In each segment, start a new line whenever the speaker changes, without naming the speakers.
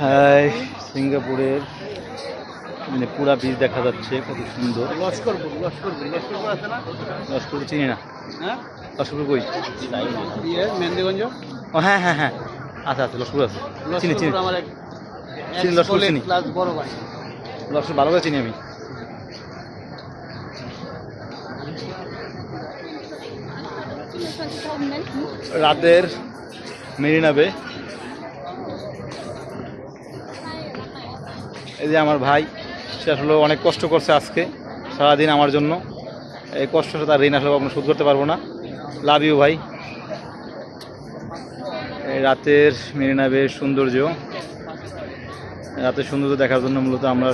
High, সিঙ্গাপুরের মানে পুরা বীজ দেখা যাচ্ছে, কত সুন্দর। লস্কর চিনি না। লস্কর কই?
মেহেন্দিগঞ্জ।
ও হ্যাঁ হ্যাঁ হ্যাঁ, আচ্ছা আচ্ছা, লস্কর আছে, চিনি চিনি
আমার এক
চিনি, লস্কর চিনি,
ক্লাস বড় ভাই।
লস্কর ভালো করে চিনি আমি। রাতের মেরিনা বে, এই যে আমার ভাই, সে আসলে অনেক কষ্ট করছে আজকে সারাদিন আমার জন্য। এই কষ্টটা তার ঋণ আসলে কখনো শোধ করতে পারবো না। লাভ ইউ ভাই। এই রাতের মেরিনা বে সৌন্দর্য, রাতের সৌন্দর্য দেখার জন্য মূলত আমরা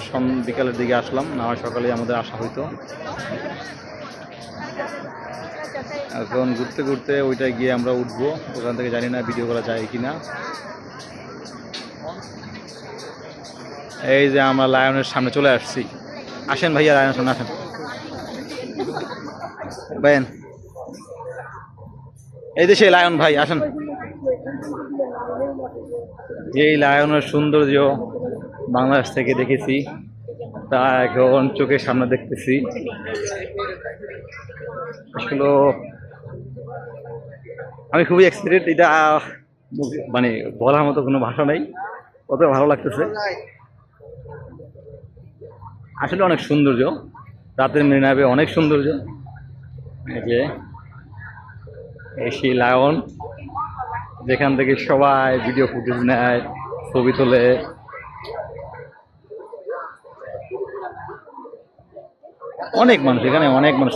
বিকালের দিকে আসলাম, না হয় সকালে আমাদের আসা হইতো। এখন ঘুরতে ঘুরতে ওইটায় গিয়ে আমরা উঠবো, ওখান থেকে জানি না ভিডিও করা যায় কিনা। এই যে আমরা লায়নের সামনে চলে আসছি। আসেন ভাইয়া, লায়নের সামনে আসেন ভাইয়েন। এই যে সেই লায়ন ভাই, আসেন। এই লায়নের সৌন্দর্য বাংলাদেশ থেকে দেখেছি, তা এখন চোখের সামনে দেখতেছি। আসলে আমি খুবই এক্সাইটেড, এটা মানে বলার মতো কোনো ভাষা নেই, কত ভালো লাগতেছে। আসলে অনেক সৌন্দর্য, রাতের মেরিনা বে অনেক সৌন্দর্য। এই যে সেই লায়ন, যেখান থেকে সবাই ভিডিও ফুটেজ নেয়, ছবি তোলে। অনেক মানুষ এখানে, অনেক মানুষ।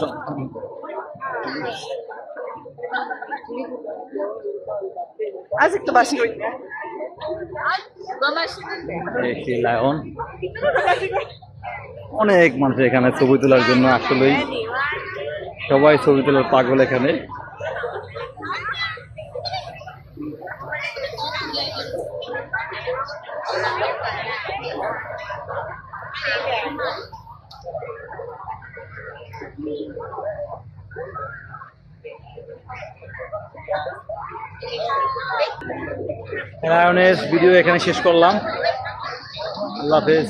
সেই লায়ন, অনেক মানুষ এখানে ছবি তোলার জন্য, আসলেই সবাই ছবি তোলার পাগল এখানে। লায়নের ভিডিও এখানে শেষ করলাম। আল্লাহ হাফেজ।